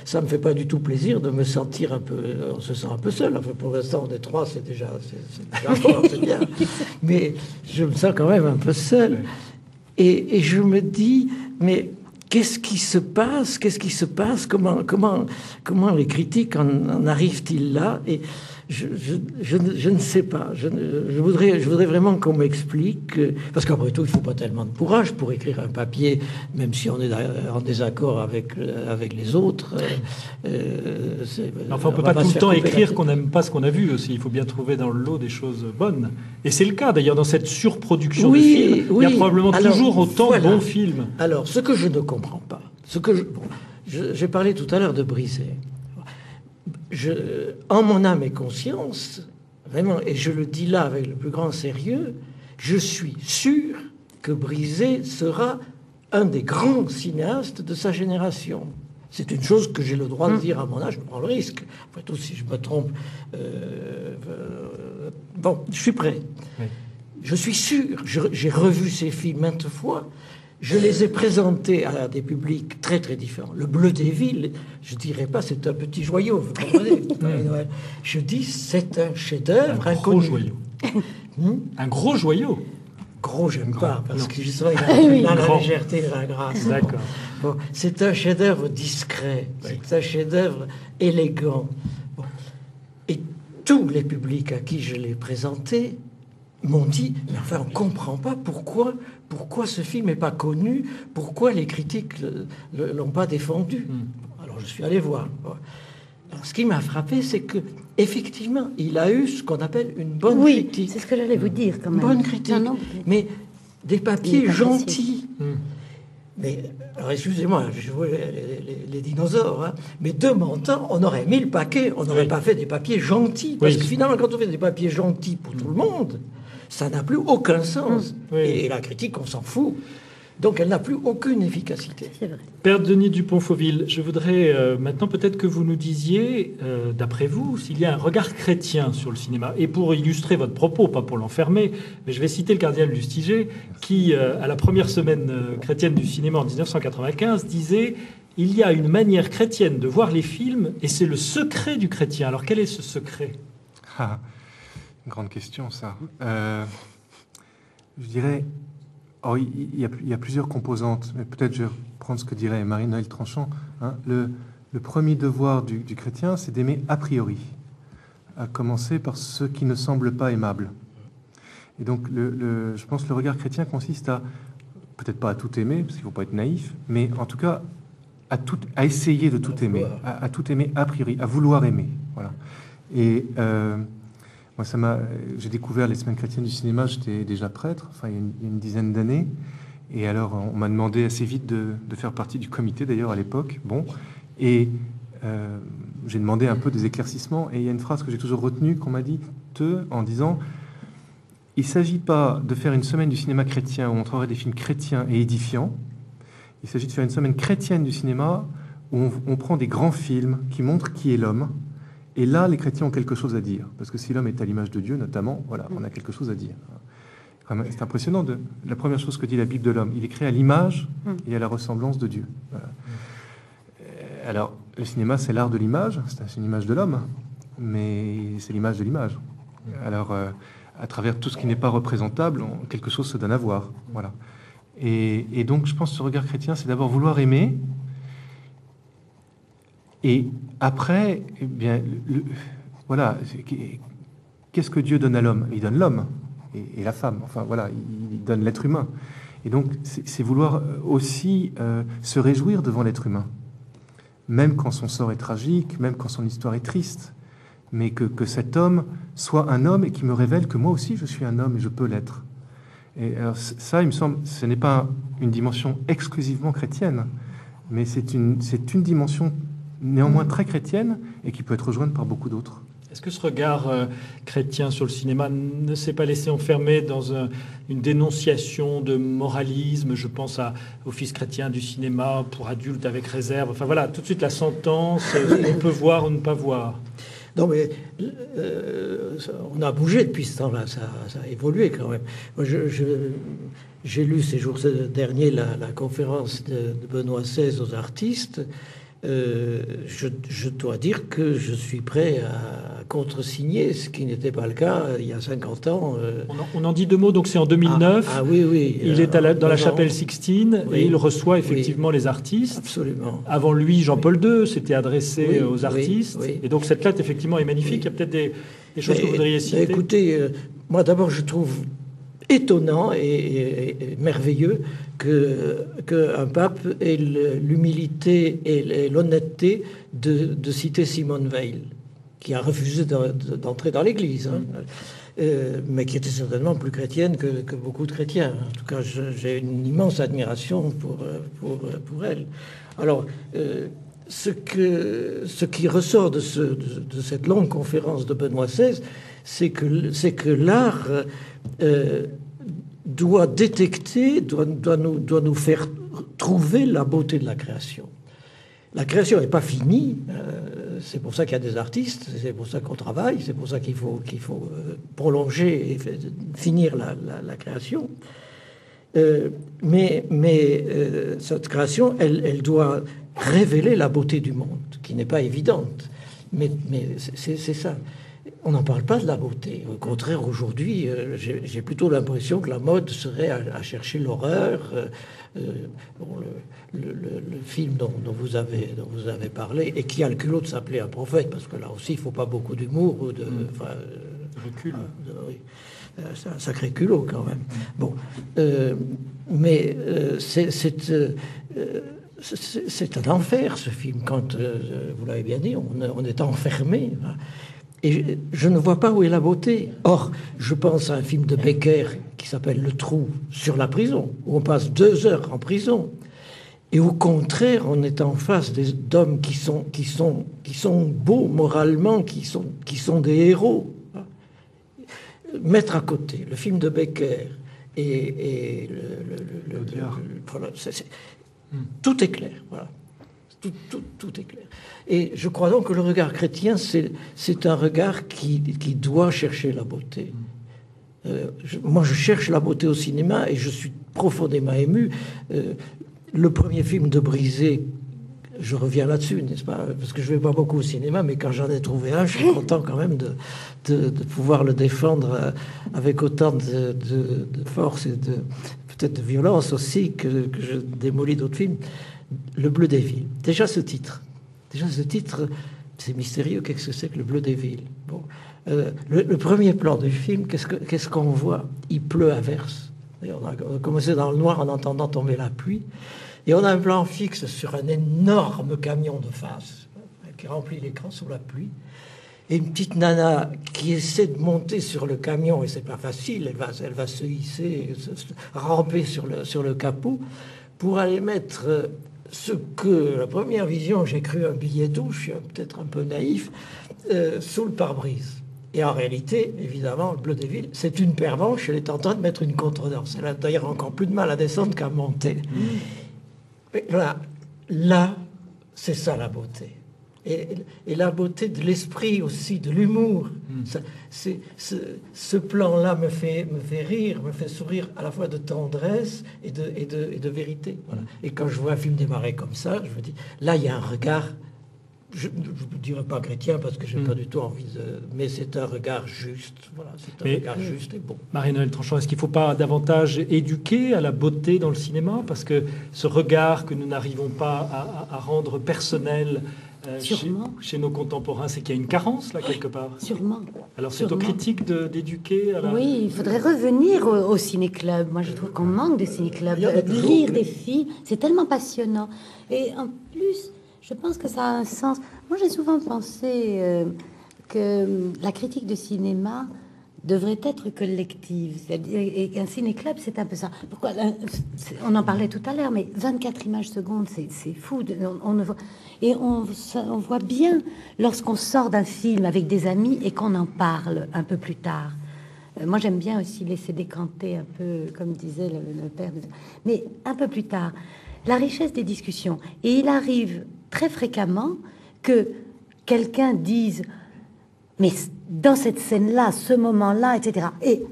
Ça me fait pas du tout plaisir de me sentir un peu... On se sent un peu seul. Enfin, pour l'instant, on est 3, c'est déjà fort, c'est bien. Mais je me sens quand même un peu seul. Et je me dis, mais qu'est-ce qui se passe? Comment les critiques en arrivent-ils là? Et je ne sais pas. Je voudrais vraiment qu'on m'explique, parce qu'après tout, il ne faut pas tellement de courage pour écrire un papier, même si on est en désaccord avec les autres. Enfin, on ne peut pas tout le temps écrire qu'on n'aime pas ce qu'on a vu aussi. Il faut bien trouver dans le lot des choses bonnes. Et c'est le cas, d'ailleurs, dans cette surproduction de films. Il y a probablement toujours autant de bons films. Alors, ce que je ne comprends pas, j'ai parlé tout à l'heure de Brisé. En mon âme et conscience, vraiment, et je le dis là avec le plus grand sérieux, je suis sûr que Brisé sera un des grands cinéastes de sa génération. C'est une chose que j'ai le droit de dire à mon âge, je prends le risque. Après tout, si je me trompe... bon, je suis prêt. Oui. Je suis sûr, j'ai revu ces films maintes fois, je les ai présentés à des publics très très différents. Le Bleu des villes, je dirais pas c'est un petit joyau, vous comprenez? Je dis c'est un chef-d'œuvre inconnu. Un gros joyau. Un gros joyau. Gros, j'aime pas, parce que justement, il a la légèreté et la grâce. D'accord. Bon, c'est un chef-d'œuvre discret, c'est un chef-d'œuvre élégant. Bon. Et tous les publics à qui je l'ai présenté m'ont dit, mais enfin, on ne comprend pas pourquoi ce film n'est pas connu, pourquoi les critiques ne l'ont pas défendu. Alors, je suis allé voir. Alors, ce qui m'a frappé, c'est que effectivement, il a eu ce qu'on appelle une bonne critique. C'est ce que j'allais vous dire, quand même. Bonne critique, mais des papiers gentils. Mais, alors excusez-moi, je vois les dinosaures, hein, mais de mon temps, on aurait mis le paquet, on n'aurait pas fait des papiers gentils. Parce que finalement, quand on fait des papiers gentils pour tout le monde, ça n'a plus aucun sens. Et la critique, on s'en fout. Donc, elle n'a plus aucune efficacité. C'est vrai. Père Denis Dupont-Fauville, je voudrais maintenant peut-être que vous nous disiez, d'après vous, s'il y a un regard chrétien sur le cinéma. Et pour illustrer votre propos, pas pour l'enfermer, mais je vais citer le cardinal Lustiger, qui, à la première semaine chrétienne du cinéma en 1995, disait « Il y a une manière chrétienne de voir les films, et c'est le secret du chrétien. » Alors, quel est ce secret? Grande question, ça. Je dirais... Oh, il y a plusieurs composantes, mais peut-être je vais reprendre ce que dirait Marie-Noëlle Tranchant. Hein. Le premier devoir du chrétien, c'est d'aimer a priori, à commencer par ce qui ne semble pas aimable. Et donc, je pense que le regard chrétien consiste à, peut-être pas à tout aimer, parce qu'il ne faut pas être naïf, mais en tout cas, à essayer de tout aimer, à tout aimer a priori, à vouloir aimer. Voilà. Et... moi, j'ai découvert les semaines chrétiennes du cinéma, j'étais déjà prêtre, enfin, il y a une dizaine d'années. Et alors, on m'a demandé assez vite de faire partie du comité, d'ailleurs, à l'époque. Bon, et j'ai demandé un peu des éclaircissements. Et il y a une phrase que j'ai toujours retenue, qu'on m'a dit, en disant « Il ne s'agit pas de faire une semaine du cinéma chrétien où on montrerait des films chrétiens et édifiants. Il s'agit de faire une semaine chrétienne du cinéma où on prend des grands films qui montrent qui est l'homme. Et là, les chrétiens ont quelque chose à dire. Parce que si l'homme est à l'image de Dieu, notamment, voilà, on a quelque chose à dire. » C'est impressionnant. La première chose que dit la Bible de l'homme, il est créé à l'image et à la ressemblance de Dieu. Voilà. Alors, le cinéma, c'est l'art de l'image, c'est une image de l'homme, mais c'est l'image de l'image. Alors, à travers tout ce qui n'est pas représentable, quelque chose se donne à voir. Voilà. Et donc, je pense que ce regard chrétien, c'est d'abord vouloir aimer, et après, eh bien, voilà, qu'est-ce que Dieu donne à l'homme? Il donne l'homme et la femme. Enfin, voilà, il donne l'être humain. Et donc, c'est vouloir aussi se réjouir devant l'être humain, même quand son sort est tragique, même quand son histoire est triste, mais que cet homme soit un homme et qui me révèle que moi aussi, je suis un homme et je peux l'être. Et alors, ça, il me semble, ce n'est pas une dimension exclusivement chrétienne, mais c'est une dimension néanmoins très chrétienne et qui peut être rejointe par beaucoup d'autres. Est-ce que ce regard chrétien sur le cinéma ne s'est pas laissé enfermer dans une dénonciation de moralisme? Je pense à Office chrétien du cinéma pour adultes avec réserve. Enfin voilà, tout de suite la sentence, on peut voir ou ne pas voir. Non, mais on a bougé depuis ce temps-là, ça a évolué quand même. Moi, j'ai lu ces jours derniers la conférence de Benoît XVI aux artistes. Je dois dire que je suis prêt à contresigner, ce qui n'était pas le cas il y a 50 ans. On en dit deux mots, donc c'est en 2009. Oui, oui. Il est dans la chapelle Sixtine, oui, et il reçoit effectivement les artistes. Absolument. Avant lui, Jean-Paul II s'était adressé aux artistes. Oui. Et donc cette lettre, effectivement, est magnifique. Il y a peut-être des choses que vous voudriez citer. Écoutez, moi d'abord, je trouve étonnant et merveilleux qu'un pape ait l'humilité et l'honnêteté de citer Simone Veil, qui a refusé d'entrer dans l'Église, mais qui était certainement plus chrétienne que beaucoup de chrétiens. En tout cas, j'ai une immense admiration pour elle. Alors, ce qui ressort de cette longue conférence de Benoît XVI, c'est que l'art doit détecter, doit nous faire trouver la beauté de la création. La création n'est pas finie, c'est pour ça qu'il y a des artistes, c'est pour ça qu'on travaille, c'est pour ça qu'il faut prolonger et finir la création. Mais cette création, elle doit révéler la beauté du monde, qui n'est pas évidente. Mais c'est ça. On n'en parle pas de la beauté. Au contraire, aujourd'hui, j'ai plutôt l'impression que la mode serait à chercher l'horreur. Le film dont vous avez parlé, et qui a le culot de s'appeler Un prophète, parce que là aussi, il ne faut pas beaucoup d'humour ou de recul. Oui. C'est un sacré culot, quand même. Bon. Mais c'est un enfer, ce film. Quand, vous l'avez bien dit, on est enfermé. Et je ne vois pas où est la beauté. Or, je pense à un film de Becker qui s'appelle Le Trou, sur la prison, où on passe 2 heures en prison. Et au contraire, on est en face d'hommes qui sont beaux moralement, qui sont des héros. Mettre à côté le film de Becker et voilà, tout est clair. Voilà. Tout est clair. Et je crois donc que le regard chrétien, c'est un regard qui doit chercher la beauté. Moi, je cherche la beauté au cinéma et je suis profondément ému. Le premier film de Brisé, je reviens là-dessus, n'est-ce pas? Parce que je ne vais pas beaucoup au cinéma, mais quand j'en ai trouvé un, je suis content quand même de pouvoir le défendre avec autant de force et peut-être de violence aussi que je démolis d'autres films. Le Bleu des villes. Déjà ce titre, c'est mystérieux. Qu'est-ce que c'est que le Bleu des villes? Bon, le premier plan du film, qu'est-ce qu'on voit? Il pleut à verse. On a commencé dans le noir en entendant tomber la pluie. Et on a un plan fixe sur un énorme camion de face qui remplit l'écran sous la pluie. Et une petite nana qui essaie de monter sur le camion, et c'est pas facile, elle va se hisser, ramper sur le capot pour aller mettre ce que, la première vision, j'ai cru un billet doux, je suis peut-être un peu naïf, sous le pare-brise. Et en réalité, évidemment, le Bleu des villes, c'est une pervenche, elle est en train de mettre une contredanse. Elle a d'ailleurs encore plus de mal à descendre qu'à monter. Mais voilà, là, c'est ça la beauté. Et la beauté de l'esprit aussi, de l'humour. Ce plan-là me fait rire, me fait sourire à la fois de tendresse et de vérité. Voilà. Et quand je vois un film démarrer comme ça, je me dis, là, il y a un regard, je ne dirais pas chrétien parce que je n'ai pas du tout envie mais c'est un regard juste. Voilà, c'est un regard juste et bon. Marie-Noëlle Tranchant, est-ce qu'il ne faut pas davantage éduquer à la beauté dans le cinéma? Parce que ce regard que nous n'arrivons pas à rendre personnel chez nos contemporains, c'est qu'il y a une carence là quelque part. Sûrement. Alors c'est aux critiques d'éduquer à la... Oui, il faudrait revenir au ciné-club. Moi, je trouve qu'on manque de ciné-club. Lire des films, c'est tellement passionnant. Et en plus, je pense que ça a un sens. Moi, j'ai souvent pensé que la critique de cinéma devrait être collective. Et un ciné-club, c'est un peu ça. Pourquoi on en parlait tout à l'heure, mais 24 images secondes, c'est fou. Et on voit bien lorsqu'on sort d'un film avec des amis et qu'on en parle un peu plus tard. Moi, j'aime bien aussi laisser décanter un peu, comme disait le père. Mais un peu plus tard, la richesse des discussions. Et il arrive très fréquemment que quelqu'un dise: Mais dans cette scène-là, ce moment-là, etc. Et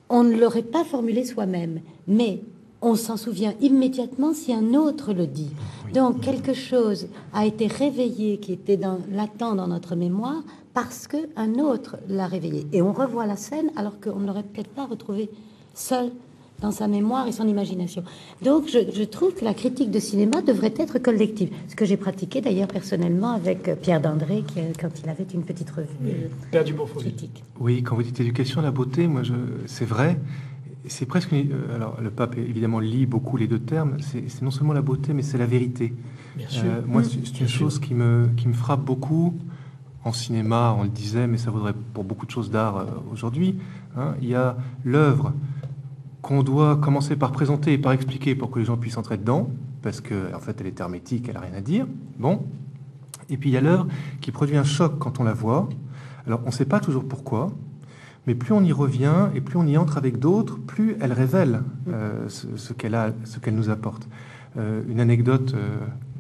on ne l'aurait pas formulé soi-même, mais on s'en souvient immédiatement si un autre le dit. Donc quelque chose a été réveillé qui était latent dans notre mémoire parce qu'un autre l'a réveillé. Et on revoit la scène alors qu'on ne l'aurait peut-être pas retrouvé seul dans sa mémoire et son imagination. Donc je trouve que la critique de cinéma devrait être collective. Ce que j'ai pratiqué d'ailleurs personnellement avec Pierre Dandré quand il avait une petite revue Père Dupont-Fauvel. critique. Oui, quand vous dites éducation à la beauté, c'est vrai. C'est presque... alors, le pape, évidemment, lit beaucoup les deux termes. C'est non seulement la beauté, mais c'est la vérité. Bien sûr. Moi, c'est une chose qui me frappe beaucoup en cinéma, on le disait, mais ça vaudrait pour beaucoup de choses d'art aujourd'hui. Hein. Il y a l'œuvre qu'on doit commencer par présenter et par expliquer pour que les gens puissent entrer dedans, parce qu'en fait, elle est hermétique, elle n'a rien à dire. Bon. Et puis, il y a l'œuvre qui produit un choc quand on la voit. Alors, on ne sait pas toujours pourquoi, mais plus on y revient et plus on y entre avec d'autres, plus elle révèle ce qu'elle nous apporte. Une anecdote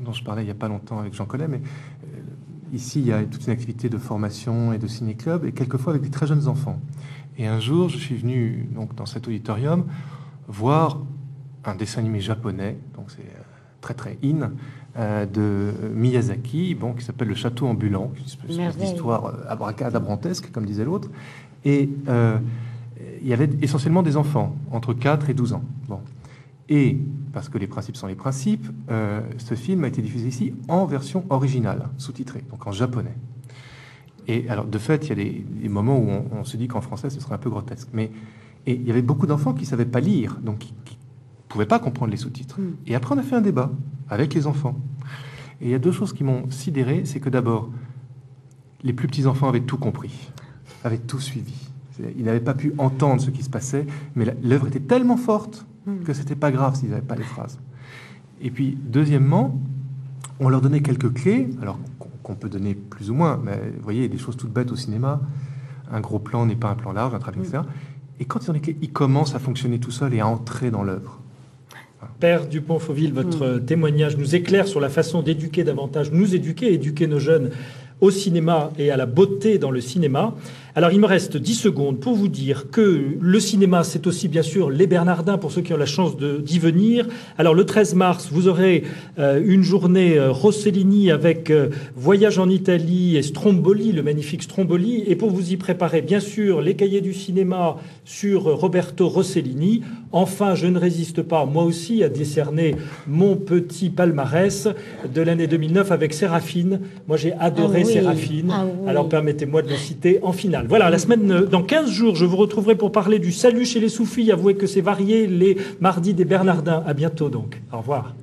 dont je parlais il n'y a pas longtemps avec Jean Collet, mais ici, il y a toute une activité de formation et de ciné-club, et quelquefois avec des très jeunes enfants. Et un jour, je suis venu donc, dans cet auditorium voir un dessin animé japonais, donc c'est très très in, de Miyazaki, qui s'appelle Le Château ambulant, une espèce d'histoire abracadabrantesque, comme disait l'autre. Et il y avait essentiellement des enfants, entre 4 et 12 ans. Bon. Et, parce que les principes sont les principes, ce film a été diffusé ici en version originale, sous-titrée, donc en japonais. Et alors, de fait, il y a des moments où on se dit qu'en français, ce serait un peu grotesque. Et il y avait beaucoup d'enfants qui ne savaient pas lire, donc qui ne pouvaient pas comprendre les sous-titres. Et après, on a fait un débat avec les enfants. Et il y a deux choses qui m'ont sidéré, c'est que d'abord, les plus petits enfants avaient tout compris, avaient tout suivi. Ils n'avaient pas pu entendre ce qui se passait, mais l'œuvre était tellement forte que c'était pas grave s'ils n'avaient pas les phrases. Et puis, deuxièmement, on leur donnait quelques clés, alors qu'on peut donner plus ou moins, mais vous voyez, il y a des choses toutes bêtes au cinéma. Un gros plan n'est pas un plan large, un travelling, etc. Et quand ils ont les clés, ils commencent à fonctionner tout seuls et à entrer dans l'œuvre. Père Dupont-Fauvel, votre témoignage nous éclaire sur la façon d'éduquer davantage, nous éduquer nos jeunes au cinéma et à la beauté dans le cinéma. Alors, il me reste 10 secondes pour vous dire que le cinéma, c'est aussi bien sûr les Bernardins, pour ceux qui ont la chance d'y venir. Alors, le 13 mars, vous aurez une journée Rossellini avec Voyage en Italie et Stromboli, le magnifique Stromboli. Et pour vous y préparer, bien sûr, les cahiers du cinéma sur Roberto Rossellini. Enfin, je ne résiste pas, moi aussi, à décerner mon petit palmarès de l'année 2009 avec Séraphine. Moi, j'ai adoré Séraphine. Alors, permettez-moi de le citer en finale. Voilà, dans 15 jours, je vous retrouverai pour parler du Salut chez les Soufis. Avouez que c'est varié, les mardis des Bernardins. À bientôt donc. Au revoir.